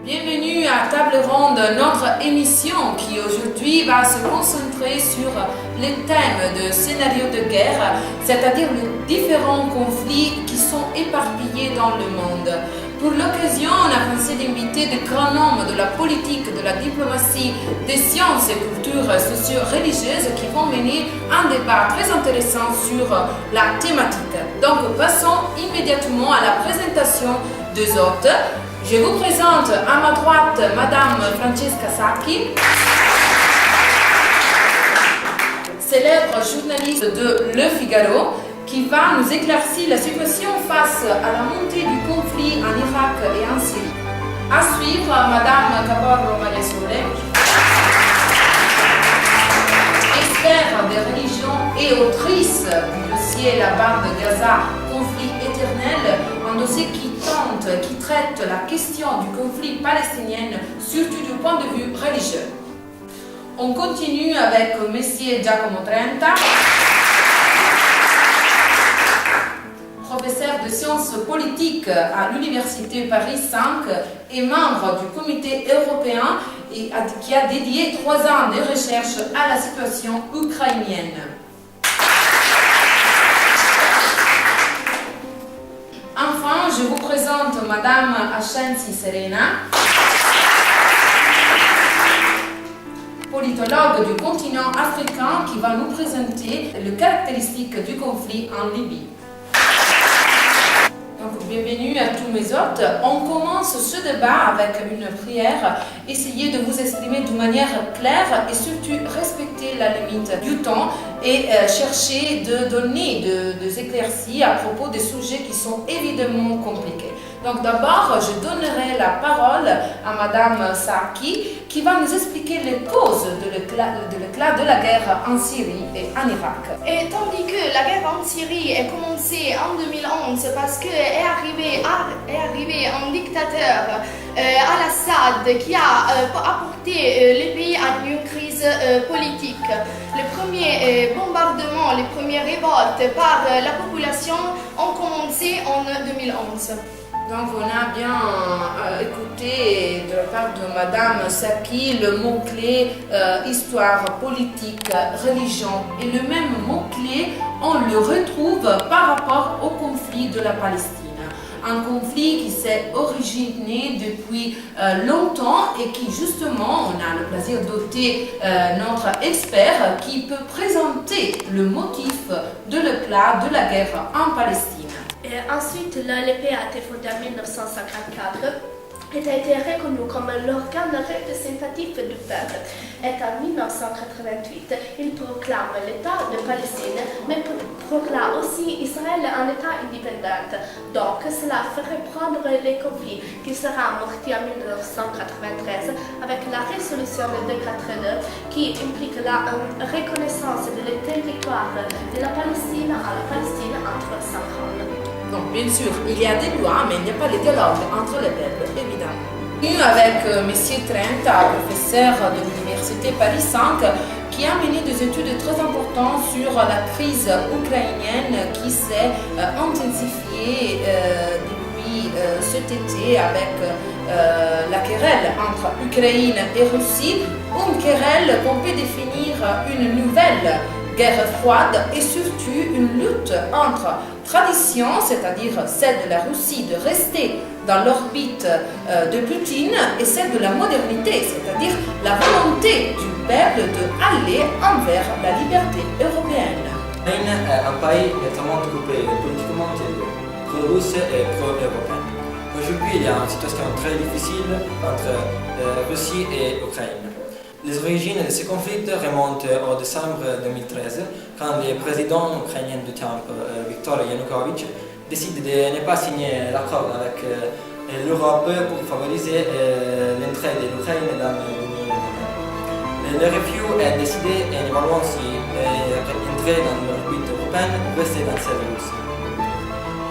Bienvenue à Table Ronde, notre émission qui aujourd'hui va se concentrer sur les thèmes de scénarios de guerre, c'est-à-dire les différents conflits qui sont éparpillés dans le monde. Pour l'occasion, on a pensé d'inviter de grands noms de la politique, de la diplomatie, des sciences et cultures socio-religieuses qui vont mener un débat très intéressant sur la thématique. Donc, passons immédiatement à la présentation des hôtes. Je vous présente à ma droite Madame Francesca Sacchi, célèbre journaliste de Le Figaro, qui va nous éclaircir la situation face à la montée du conflit en Irak et en Syrie. À suivre, Madame Caporro Maria Sole, expert des religions et autrice du dossier La bande de Gaza, conflit éternel, un dossier qui traite la question du conflit palestinien, surtout du point de vue religieux. On continue avec Monsieur Giacomo Trenta, professeur de sciences politiques à l'Université Paris 5 et membre du comité européen et qui a dédié 3 ans de recherche à la situation ukrainienne. Enfin, je vous présente Madame Ascensi Serena, politologue du continent africain qui va nous présenter les caractéristiques du conflit en Libye. Donc, bienvenue à tous mes hôtes. On commence ce débat avec une prière. Essayez de vous exprimer d'une manière claire et surtout respecter la limite du temps et chercher de donner des éclaircies à propos des sujets qui sont évidemment compliqués. Donc d'abord, je donnerai la parole à Madame Sacchi qui va nous expliquer les causes de l'éclat de la guerre en Syrie et en Irak. Et tandis que la guerre en Syrie a commencé en 2011 parce qu'est arrivé un dictateur, Al-Assad, qui a apporté le pays à une crise politique. Les premiers bombardements, les premières révoltes par la population ont commencé en 2011. Donc on a bien écouté de la part de Madame Sacchi le mot-clé histoire, politique, religion. Et le même mot-clé, on le retrouve par rapport au conflit de la Palestine. Un conflit qui s'est originé depuis longtemps et qui justement, on a le plaisir d'ôter notre expert qui peut présenter le motif de l'éclat de la guerre en Palestine. Et ensuite, l'ALP a été fondée en 1954 et a été reconnue comme l'organe représentatif du peuple. Et en 1988, il proclame l'État de Palestine, mais proclame aussi Israël un État indépendant. Donc, cela ferait prendre les conflits qui sera amorti en 1993 avec la résolution de 242 qui implique la reconnaissance de le territoire de la Palestine à la Palestine entre 5 ans. Donc, bien sûr, il y a des lois, mais il n'y a pas de dialogue entre les peuples, évidemment. Nous avec M. Trenta, professeur de l'Université Paris 5, qui a mené des études très importantes sur la crise ukrainienne qui s'est intensifiée depuis cet été avec la querelle entre Ukraine et Russie, une querelle qu'on peut définir une nouvelle guerre froide et surtout une lutte entre tradition, c'est-à-dire celle de la Russie de rester dans l'orbite de Poutine, et celle de la modernité, c'est-à-dire la volonté du peuple d'aller envers la liberté européenne. L'Ukraine est un pays nettement coupé politiquement pro-russe et pro-européen. Aujourd'hui, il y a une situation très difficile entre Russie et Ukraine. Les origines de ce conflit remontent au décembre 2013, quand le président ukrainien du temps, Viktor Yanukovych, décide de ne pas signer l'accord avec l'Europe pour favoriser l'entrée de l'Ukraine dans l'Union européenne. Le refus est décidé en évaluant si entrer dans l'orbite européenne ou rester dans celle russe.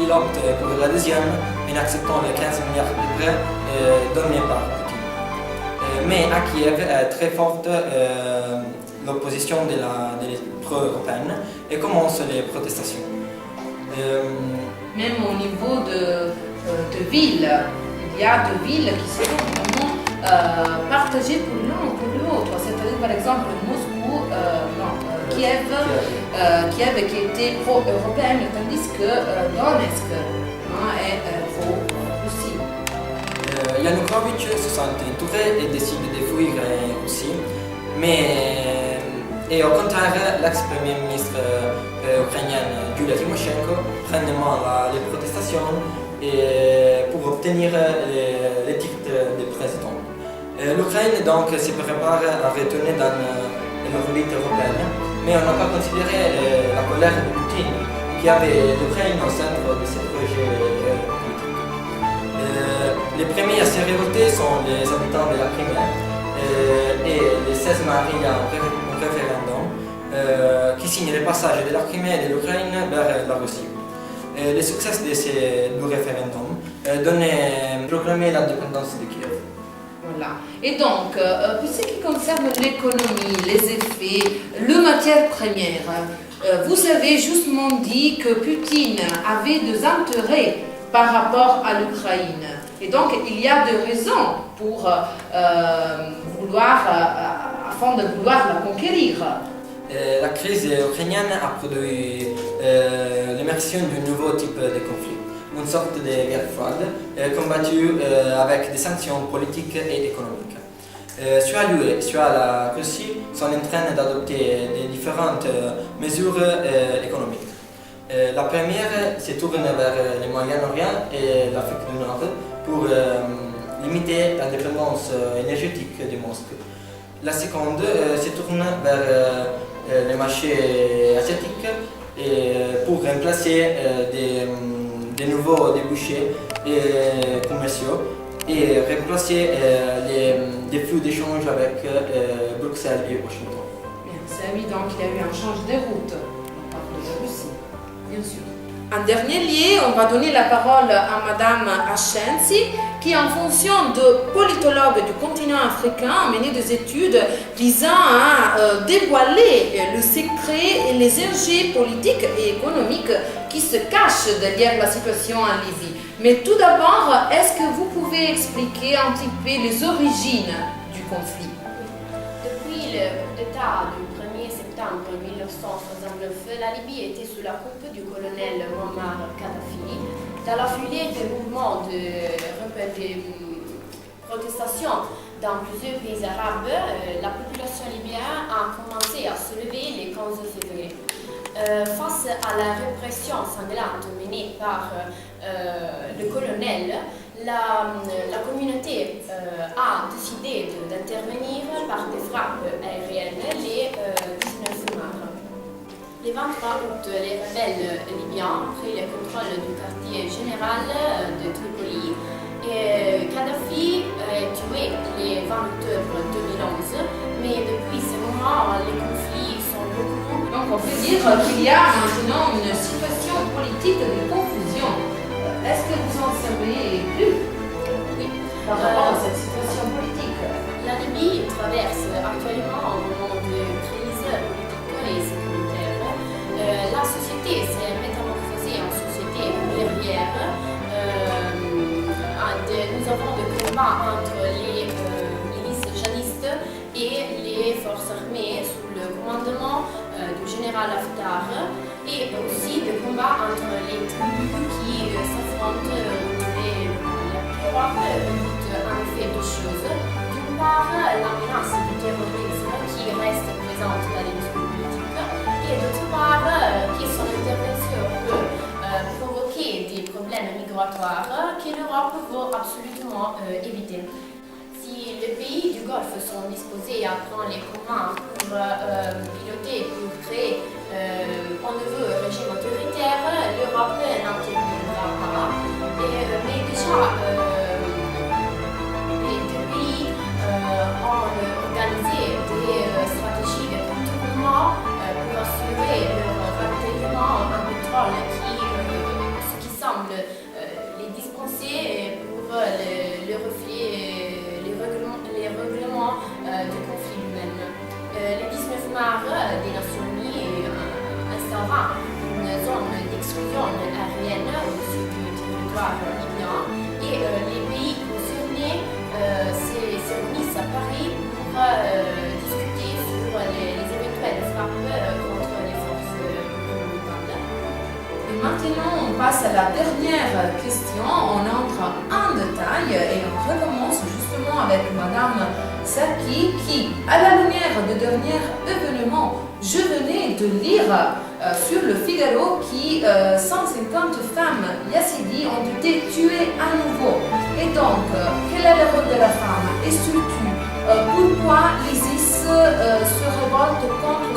Il opte pour la deuxième en acceptant les 15 milliards de prêts donnés par Poutine. Mais à Kiev est très forte l'opposition des pro-européennes et commencent les protestations. Même au niveau de villes, il y a des villes qui sont vraiment partagés pour l'un ou pour l'autre. C'est-à-dire, par exemple, Moscou, Kiev qui était pro-européenne, tandis que Donetsk est pro-Russie. Yanukovych se sent entouré et décide de fuir en Russie, et au contraire, l'ex-premier ministre ukrainien Yulia Tymoshenko prend en main les protestations pour obtenir les titres de président. L'Ukraine donc se prépare à retourner dans l'orbite européenne, mais on n'a pas considéré la colère de Poutine qui avait l'Ukraine au centre de ce projet politique. Les premiers à se révolter sont les habitants de la Crimée et le 16 mars il y a un référendum qui signe le passage de la Crimée et de l'Ukraine vers la Russie. Le succès du référendum donnait proclamé l'indépendance de Kiev. Voilà. Et donc, pour ce qui concerne l'économie, les effets, les matières premières, vous avez justement dit que Poutine avait des intérêts par rapport à l'Ukraine. Et donc, il y a des raisons pour afin de vouloir la conquérir. La crise ukrainienne a produit l'émersion d'un nouveau type de conflit, une sorte de guerre froide combattue avec des sanctions politiques et économiques. Soit l'UE, soit la Russie sont en train d'adopter des différentes mesures économiques. La première se tourne vers le Moyen-Orient et l'Afrique du Nord pour limiter la dépendance énergétique de Moscou. La seconde se tourne vers les marchés asiatiques pour remplacer des nouveaux débouchés commerciaux et remplacer les flux d'échange avec Bruxelles et Washington. Bien, c'est évident qu'il y a eu un change de route par rapport à la Russie, bien sûr. En dernier lieu, on va donner la parole à Madame Ascensi, qui, en fonction de politologue du continent africain, a mené des études visant à dévoiler le secret et les enjeux politiques et économiques qui se cachent derrière la situation en Libye. Mais tout d'abord, est-ce que vous pouvez expliquer un petit peu les origines du conflit? Depuis le coup d'État du 1er septembre 1969, la Libye était sous la coupe du colonel Muammar Kadhafi. Dans la foulée des mouvements de protestation dans plusieurs pays arabes, la population libyenne a commencé à se lever le 15 février. Face à la répression sanglante menée par le colonel, la communauté a décidé d'intervenir par des frappes aériennes les 19 mars. Le 23 août, les rebelles libyens ont pris le contrôle du quartier général de Tripoli et Kadhafi est tué le 20 octobre 2011, mais depuis ce moment, les conflits sont beaucoup. Donc on peut dire qu'il y a maintenant une situation politique de confusion. Est-ce que vous en savez plus par rapport à cette situation politique? La Libye traverse actuellement un moment de crise politique et sécuritaire. La société s'est métamorphosée en société guerrière. Nous avons des combats entre les milices djihadistes et les forces armées sous le commandement du général Haftar, et aussi des combats entre les tribus qui s'affrontent au niveau local. L'Europe doute en effet deux choses. D'une part, la menace du terrorisme qui reste présente dans les discours politiques, et d'autre part, que son intervention peut provoquer des problèmes migratoires que l'Europe veut absolument éviter. Si les pays du Golfe sont disposés à prendre les communs pour piloter, pour créer un nouveau régime autoritaire, l'Europe n'interviendra pas. Mais déjà, les deux pays ont organisé des stratégies de contournement pour assurer leur ravitaillement en pétrole ce qui semble les dispenser pour les règlements du conflit lui-même. Le 19 mars, des Nations Unies instaura une zone d'exclusion aérienne au-dessus du territoire libyen et les pays concernés se Maintenant, on passe à la dernière question. On entre en détail et on recommence justement avec Madame Saki qui, à la lumière de dernier événement, je venais de lire sur le Figaro qui 150 femmes yazidis ont été tuées à nouveau. Et donc, quel est le rôle de la femme? Et surtout, pourquoi l'ISIS se révolte contre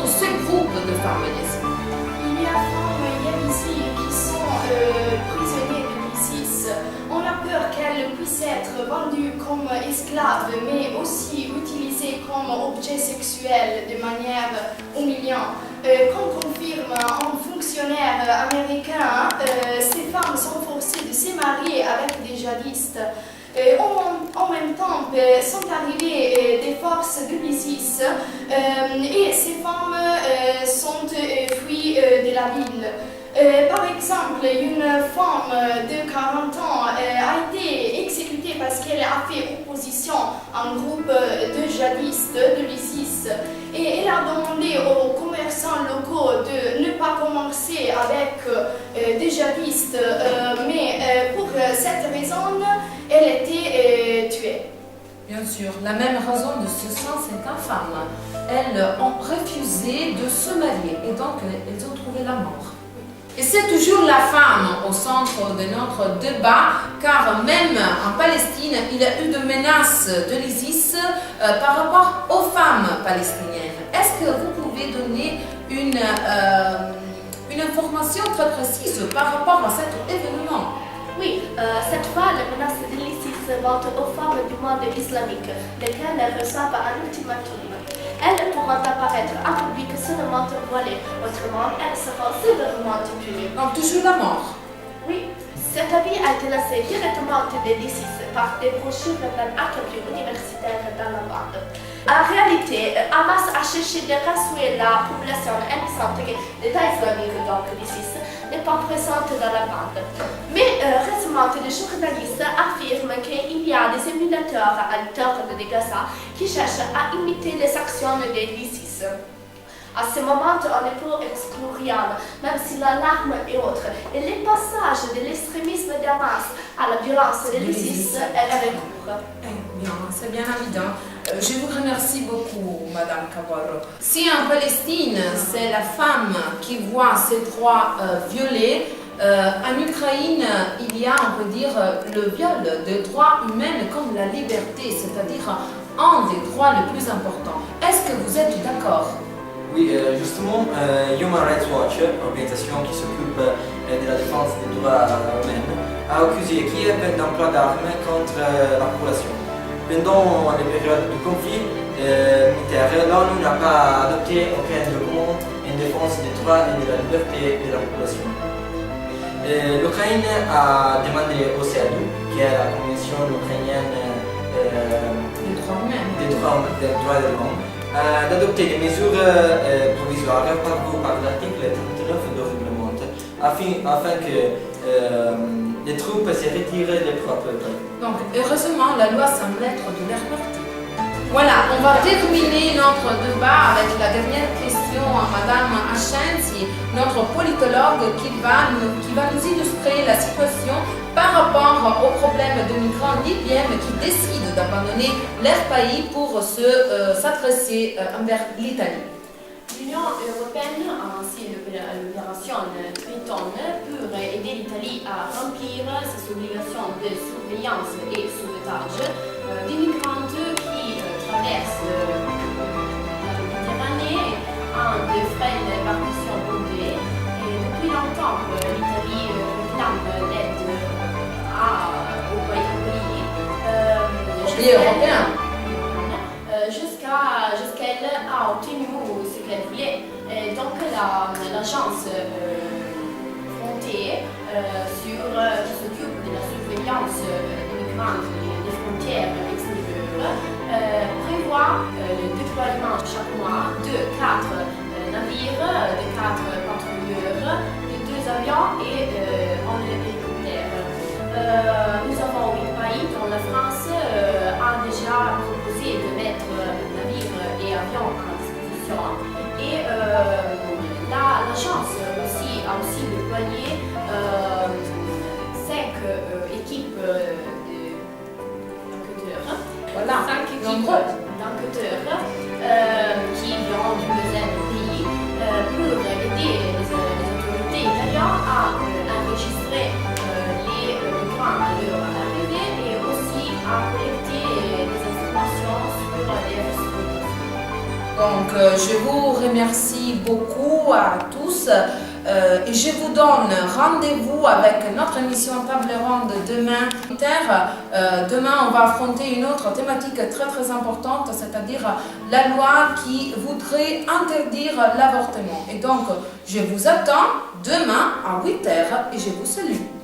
ce groupe de femmes yazidis? Il y a femmes yazidis qui sont prisonniers de l'ISIS. On a peur qu'elles puissent être vendues comme esclaves, mais aussi utilisées comme objets sexuels de manière humiliante. Comme confirme un fonctionnaire américain, ces femmes sont forcées de se marier avec des djihadistes. En même temps, sont arrivées des forces de l'ISIS et ces femmes sont fuies de la ville. Par exemple, une femme de 40 ans a été exécutée parce qu'elle a fait opposition à un groupe de djihadistes de l'ISIS et elle a demandé aux commerçants locaux de ne pas commencer avec des djihadistes, mais pour cette raison, elle était tuée. Bien sûr, la même raison de ces 150 femmes. Elles ont refusé de se marier et donc elles ont trouvé la mort. Et c'est toujours la femme au centre de notre débat, car même en Palestine, il y a eu des menaces de l'ISIS par rapport aux femmes palestiniennes. Est-ce que vous pouvez donner une information très précise par rapport à cet événement? Oui, cette fois, les menaces de l'ISIS vont aux femmes du monde islamique, lesquelles reçoivent un ultimatum. Elles pourront apparaître en public seulement voilées, autrement elles seront sévèrement punies. Donc toujours la mort. Oui, cet avis a été lancé directement de l'ISIS par des brochures d'un atelier universitaire dans la bande. En réalité, Hamas a cherché de rassurer la population innocente que l'État islamique, donc l'ISIS, n'est pas présente dans la bande. Mais récemment, les journalistes affirment qu'il y a des émulateurs à l'intérieur de Gaza qui cherchent à imiter les actions de l'ISIS. À ce moment, on ne peut exclure rien, même si l'alarme est autre. Et le passage de l'extrémisme d'Hamas à la violence de l'ISIS est recours. Bien, c'est bien évident. Je vous remercie beaucoup, Madame Cabarro. Si en Palestine, c'est la femme qui voit ses droits violés, en Ukraine, il y a, on peut dire, le viol des droits humains comme la liberté, c'est-à-dire un des droits les plus importants. Est-ce que vous êtes d'accord? Oui, justement, Human Rights Watch, organisation qui s'occupe de la défense des droits humains, a accusé Kiev d'emploi d'armes contre la population. Pendant les périodes de conflit militaire, l'ONU n'a pas adopté aucun document en défense des droits et de la liberté de la population. L'Ukraine a demandé au CEDU, qui est la Convention ukrainienne Les droits humains. des droits de l'homme, d'adopter des mesures provisoires par l'article 39 du règlement, afin que les troupes se retirent des propres pays. Donc, heureusement, la loi semble être de leur partie. Voilà, on va terminer notre débat avec la dernière question à Madame Ascenzi, notre politologue qui va nous illustrer la situation par rapport aux problèmes de migrants libyens qui décident d'abandonner leur pays pour s'adresser envers l'Italie. L'Union européenne a lancé l'opération Triton pour aider l'Italie à remplir ses obligations de surveillance et sauvetage des migrants qui traversent la Méditerranée en de frais d'embarcation bondés. Et depuis longtemps, l'Italie réclame l'aide au pays européen. Jusqu'à qu'elle a obtenu ce qu'elle voulait. Et donc l'agence frontière qui s'occupe de la surveillance des migrants des frontières extérieures prévoit le déploiement chaque mois de 4 navires, de 4 patrouilleurs, de 2 avions et un hélicoptère. Nous avons 8 pays dont la France a déjà proposé de mettre navires et avions à disposition. Et l'agence aussi je vous remercie beaucoup à tous et je vous donne rendez-vous avec notre émission Table Ronde demain. Demain, on va affronter une autre thématique très importante, c'est-à-dire la loi qui voudrait interdire l'avortement. Et donc, je vous attends demain à 8h et je vous salue.